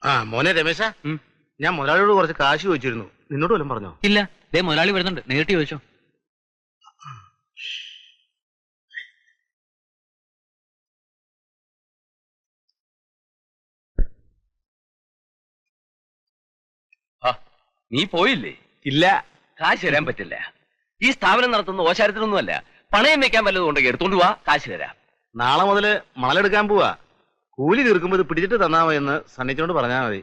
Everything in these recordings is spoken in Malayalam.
ആ മോനെ രമേശ, ഞാൻ മുതലാളിയോട് കുറച്ച് കാശ് ചോദിച്ചിരുന്നു. നിന്നോട് വല്ലതും പറഞ്ഞോ? ഇല്ല, ദേ മുതലാളി വരുന്നുണ്ട്, നേരിട്ട് ചോദിച്ചോ. നീ പോയില്ലേ? ഇല്ല. കാശ് തരാൻ പറ്റില്ല. ഈ സ്ഥാപനം നടത്തുന്ന ഓശാരത്തിനൊന്നുമല്ല. പണയം വെക്കാൻ വല്ലതും ഉണ്ടെങ്കിൽ എടുത്തോണ്ട് പോവാ, കാശ് തരാം. നാളെ മുതല് മണലെടുക്കാൻ പോവാ. കൂലി തീർക്കുമ്പോ ഇത് പിടിച്ചിട്ട് തന്നാ മതി എന്ന് സണ്ണിച്ചോണ്ട് പറഞ്ഞാൽ മതി.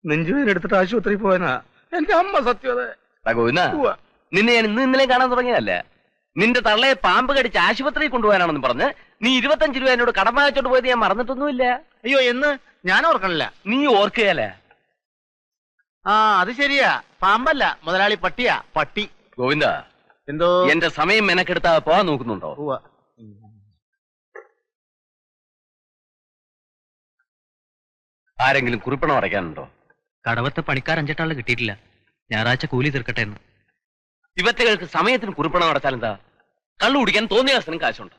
നെഞ്ചുവേദന എടുത്തിട്ട് ആശുപത്രി പോയനാ എന്റെ അമ്മ. സത്യത നിന്നെ ഞാൻ ഇന്നലെ കാണാൻ തുടങ്ങിയതല്ല. നിന്റെ തള്ളയെ പാമ്പ് കടിച്ച് ആശുപത്രിയിൽ കൊണ്ടുപോകാനാണെന്ന് പറഞ്ഞ് നീ 25 രൂപ എന്നോട് കടം വാങ്ങിച്ചോണ്ട് പോയത് ഞാൻ മറന്നിട്ടൊന്നുമില്ല. അയ്യോ, എന്ന് ഞാൻ ഓർക്കണില്ല. നീ ഓർക്കുകയല്ല. ആ അത് ശരിയാ, പാമ്പല്ല മുതലാളി, പട്ടിയാ. പട്ടി. ഗോവിന്ദ, എന്തോ എന്റെ സമയം മെനക്കെടുത്താ പോവാൻ നോക്കുന്നുണ്ടോ? ആരെങ്കിലും കുറിപ്പണം അടയ്ക്കാനുണ്ടോ? കടവത്തെ പണിക്കാർ 5 ആള് കിട്ടിയിട്ടില്ല. ഞായറാഴ്ച കൂലി തീർക്കട്ടെ എന്ന്. ഇവറ്റകൾക്ക് സമയത്തിന് കുറിപ്പണം അടച്ചാൽ എന്താ? കള്ളു കുടിക്കാൻ തോന്നിയ അവസരം കാശുണ്ട്.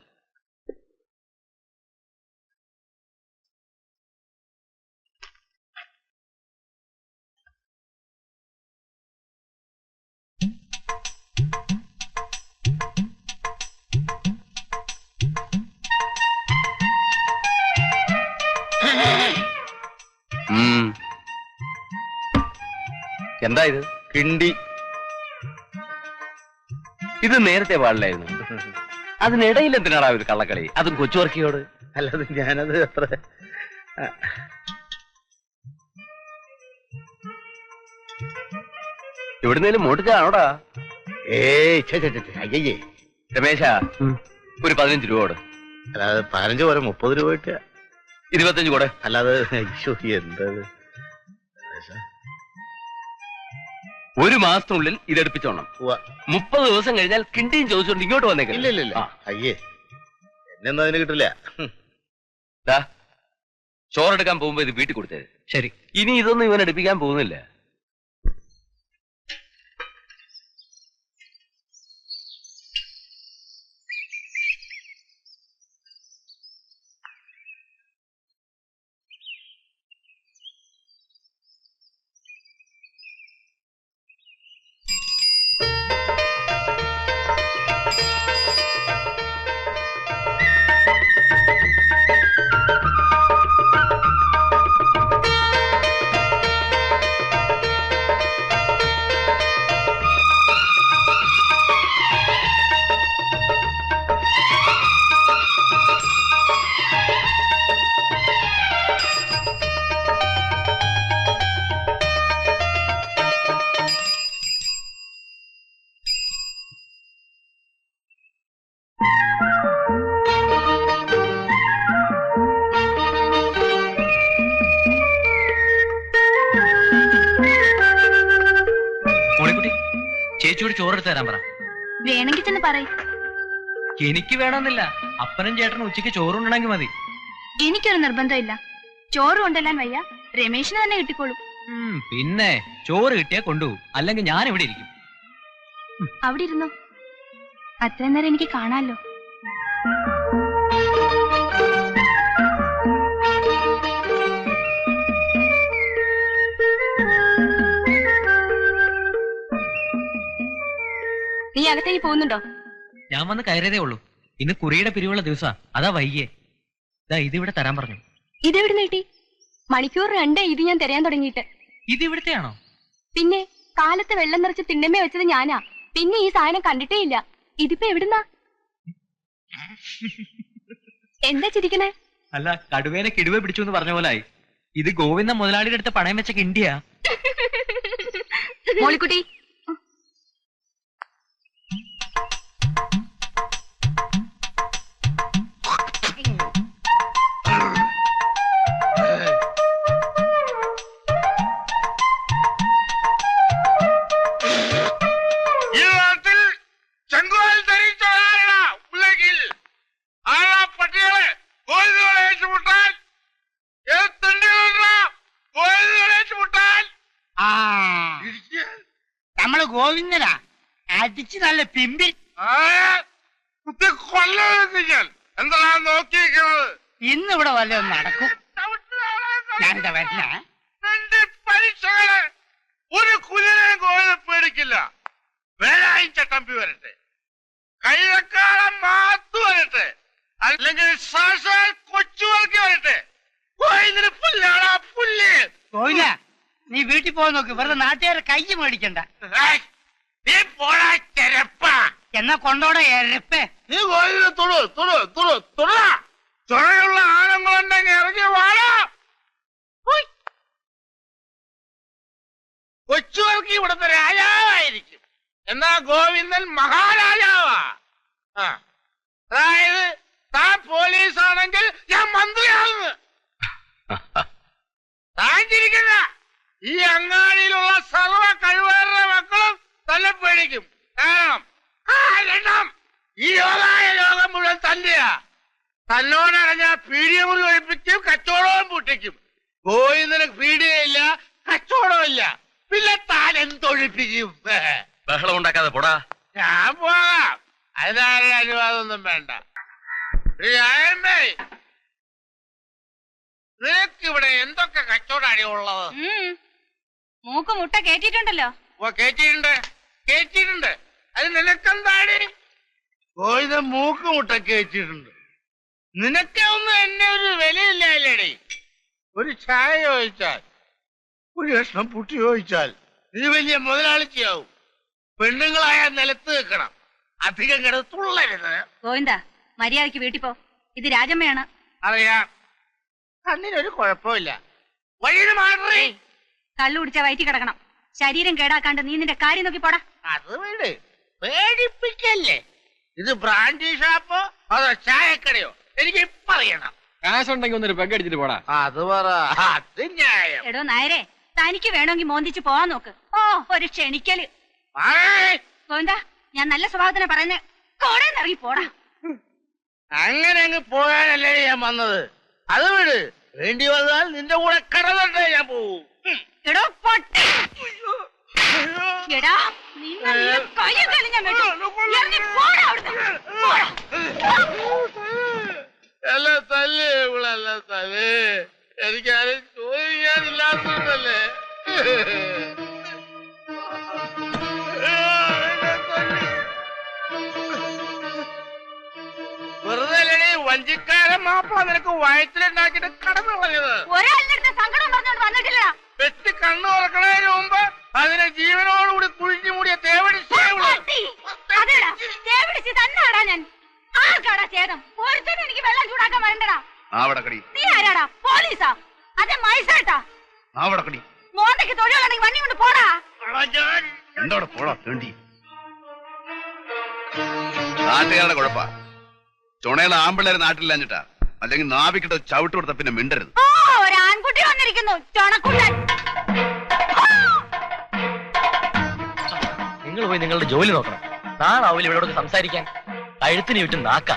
എന്താ ഇത്? കിണ്ടി. ഇത് നേരത്തെ പാടില്ലായിരുന്നു. അതിനിടയിൽ എന്തിനാടാ ഒരു കള്ളക്കളി, അതും കൊച്ചുവർക്കിയോട്? അല്ലാതെ ഞാനത് അത്ര എവിടുന്നേലും മോട്ടിച്ചാണോടാ? അയ്യേ രമേശ, ഒരു 15 രൂപ കൊടു. അല്ലാതെ 15 പോരെ, 30 രൂപ കിട്ടുക. 25 കൂടെ. അല്ലാതെ അയ്യോ എന്തത്. ഒരു മാസത്തിനുള്ളിൽ ഇതെടുപ്പിച്ചോണം. 30 ദിവസം കഴിഞ്ഞാൽ കിണ്ടിയും ചോദിച്ചോണ്ട് ഇങ്ങോട്ട് വന്നേക്കാം. ഇല്ല ഇല്ല ഇല്ല, അയ്യേ എന്നെന്താ അതിന് കിട്ടില്ല. ചോറെടുക്കാൻ പോകുമ്പോ ഇത് വീട്ടിൽ കൊടുത്തേ. ശരി. ഇനി ഇതൊന്നും ഇവൻ എടുപ്പിക്കാൻ പോകുന്നില്ല. ചേച്ചിയോട് ചോറെടുത്ത് തരാൻ പറ. വേണമെങ്കിൽ തന്നെ പറയും. എനിക്ക് വേണമെന്നില്ല, അപ്പനും ചേട്ടനും ഉച്ചയ്ക്ക് ചോറുണ്ടെങ്കിൽ മതി. എനിക്കൊരു നിർബന്ധമില്ല. ചോറ് കൊണ്ടെല്ലാൻ വയ്യ, രമേശിന് തന്നെ കിട്ടിക്കോളും. പിന്നെ ചോറ് കിട്ടിയാ കൊണ്ടുപോകും, അല്ലെങ്കിൽ ഞാൻ ഇവിടെ ഇരിക്കും. അവിടെ ഇരുന്നോ, അത്രയും നേരം എനിക്ക് കാണാമല്ലോ. നീ അകത്തേക്ക് പോകുന്നുണ്ടോ? ഞാൻ വന്ന് കയറിയതേ ഉള്ളൂ. ഇന്ന് കുറിയുടെ പിരിവുള്ള ദിവസാ, അതാ വൈകിയേ. ഇതിവിടെ തരാൻ പറഞ്ഞു. ഇതെവിടെ നീട്ടി? മണിക്കൂർ 2 ഇത് ഞാൻ തരാൻ തുടങ്ങിയിട്ട്. ഇത് ഇവിടുത്തെയാണോ? പിന്നെ കാലത്ത് വെള്ളം നിറച്ച് തിണ്ണമേ വെച്ചത് ഞാനാ. പിന്നെ ഈ സാധനം കണ്ടിട്ടേ ഇല്ല. ഇതിപ്പോ എവിടുന്നാ? എന്താ ചിരിക്കണേ? അല്ല, കടുവേനെ കിടുവ പിടിച്ചു എന്ന് പറഞ്ഞ പോലായി. ഇത് ഗോവിന്ദ മുതലാളിയുടെ അടുത്ത് പണയം വെച്ച കിണ്ടിയാ. മോളിക്കുട്ടി, നമ്മള് ഗോവിന്ദനാ അടിച്ച് നല്ല പിമ്പിൽ എന്താ നോക്കിയിരിക്കുന്നത്? ഇന്നിവിടെ വല്ലതും നടക്കും. ഞാനിതാ വരണ. മനുഷ്യകള് ഒരു കുതിരയും കോഴിനെ പേടിക്കില്ല. വേലാഴ്ച തമ്പി വരട്ടെ, കൈവക്കാളം മാത്തു വരട്ടെ, അല്ലെങ്കിൽ സാക്ഷാൽ കൊച്ചുവർക്ക് വരട്ടെ. കോഴിന് പുല്ലാടാ പുല്ല്. ഗോവിന്ദ നീ വീട്ടിൽ പോയി നോക്ക്, വെറുതെ നാട്ടുകാരെ കൈ മേടിക്കണ്ട. ഏയ്, നീ പോടാ ചെരപ്പ. എന്നാ കൊണ്ടോടെ എരപ്പേ. നീ കോഴിനെ ചുഴയുള്ള ആണുങ്ങളുണ്ടെങ്കിൽ ഇറങ്ങി വാടാ. കൊച്ചുവർക്ക് ഇവിടുത്തെ രാജാവായിരിക്കും, എന്നാ ഗോവിന്ദൻ മഹാരാജാവാ. അതായത് താൻ പോലീസ് ആണെങ്കിൽ ഞാൻ മന്ത്രിയാകുന്നു. താൻ ചിരിക്കണ്ട. ഈ അങ്ങാടിയിലുള്ള സർവ കഴിവേറുന്ന മക്കളും തന്നെ പേടിക്കും. കാരണം ഈ ലോകം മുഴുവൻ തന്നെയാ. തന്നോടറിഞ്ഞാൽ പീഡിയമുറി ഒഴിപ്പിക്കും, കച്ചവടവും പൂട്ടിക്കും. ഗോവിന്ദന് പീഡിയയില്ല, കച്ചവടമില്ല, പിന്നെ താൻ എന്തൊഴിപ്പിക്കും? ബഹളം ഉണ്ടാക്കാതെ പോടാ. ഞാൻ പോകാം, അതിനാരുടെ അനുവാദമൊന്നും വേണ്ട. നിനക്കിവിടെ എന്തൊക്കെ കച്ചവടമാണ് ഉള്ളത്? മൂക്ക് മുട്ട കേട്ടിട്ടുണ്ടല്ലോ. ഓ, കേറ്റിയിട്ടുണ്ട്. അത് നിനക്കെന്താടി? കോഴിത മൂക്ക് മുട്ട കേറ്റിയിട്ടുണ്ട്. നിനക്കൊന്നും എന്നെ ഒരു വിലയില്ലേടി. ഒരു ചായ ചോദിച്ചാൽ, ഒരു കഷ്ണം പുട്ടി ചോദിച്ചാൽ നീ വലിയ മുതലാളിച്ചയാവും. പെണ്ണുങ്ങളായ നിലത്ത് നിൽക്കണം, അധികം കിടത്തുള്ളരുത്. ഗോവിന്ദ മര്യാദക്ക് വീട്ടിൽ പോ, ഇത് രാജമ്മയാണ്. അറിയാം, കണ്ണിനൊരു കുഴപ്പമില്ല. വഴിയിൽ മാറി കള്ളു കുടിച്ച വയറ്റി കിടക്കണം. ശരീരം കേടാക്കാണ്ട് നീ നിന്റെ കാര്യം നോക്കി പോടാ. അത് വീട് പേടിപ്പിക്കല്ലേ. ഇത് ബ്രാൻഡി ഷാപ്പോ അതോ ചായക്കടയോ? എനിക്ക് ഇപ്പൊ അറിയണം. കാശുണ്ടെങ്കിൽ ഒന്നൊരു പെഗ് അടിച്ചിട്ട് പോടാ. അത് പറ, അത് ന്യായം. എടോ നായരെ, തനിക്ക് വേണമെങ്കിൽ മോന്തിച്ച് പോവാൻ നോക്ക്. ഓ, ഒരു ക്ഷണിക്കല്. ഗോവിന്ദ, ഞാൻ നല്ല സ്വഭാവത്തിനെ പറയുന്നേ, കോടേന്ന് ഇറങ്ങി പോടാ. അങ്ങനെ അങ്ങ് പോകാനല്ലേ ഞാൻ വന്നത്. അത് വീട് വേണ്ടി വന്നാൽ നിന്റെ കൂടെ കടന്നിട്ടേ ഞാൻ പോവും. എടോ പൊട്ടി, എടാ നിന്നെ കയ്യും കാലും ഞാൻ വെട്ടും. ഇറങ്ങി പോടാ അവിടുന്ന്. പോടാ. എല്ലാം തല്ലേ ഇവളെല്ലാം തല്ലേ. എനിക്കാരും ചോദിക്കാനില്ലാത്തതല്ലേ. വെറുതെ വഞ്ചിക്കാരൻ മാപ്പ നിനക്ക് വയറ്റിലുണ്ടാക്കിട്ട് കടന്നു കളഞ്ഞത്. ഒരാളുടെ അടുത്ത് സങ്കടം പറഞ്ഞോണ്ട് വന്നിട്ടില്ല. വെച്ച് കണ്ണു തുറക്കണതിന് മുമ്പ് അതിനെ ജീവനോടുകൂടി കുഴിഞ്ഞു മൂടിയ തേവിടിച്ച് തന്നാടാ ഞാൻ. ആർക്കാടാ ചേതം? ഒരുത്തനും എനിക്ക് വെള്ളം ചൂടാക്കാൻ വരണ്ടടാ. നീ ആരാടാ? പോലീസാ? അതെ മൈസേട്ടാ. മോന്തയ്ക്ക് തൊഴിലുണ്ടെങ്കിൽ വണ്ടി കൊണ്ട് പോടാ. നാട്ടുകാരുടെ കുഴപ്പ ചുണയുടെ ആമ്പിള്ളേരെ നാട്ടിലില്ലാഞ്ഞിട്ടാ. അല്ലെങ്കിൽ നാവിക്കിട്ട് ചവിട്ട് കൊടുത്ത പിന്നെ മിണ്ടരുത്. ഓ, ഒരു ആൺകുട്ടി വന്നിരിക്കുന്നു, ചുണക്കുട്ടൻ. നിങ്ങൾ പോയി നിങ്ങളുടെ ജോലി നോക്കണം. നാളാവില്ല ഇവിടെ സംസാരിക്കാൻ. കഴുത്തിന് ചുറ്റും നാക്ക.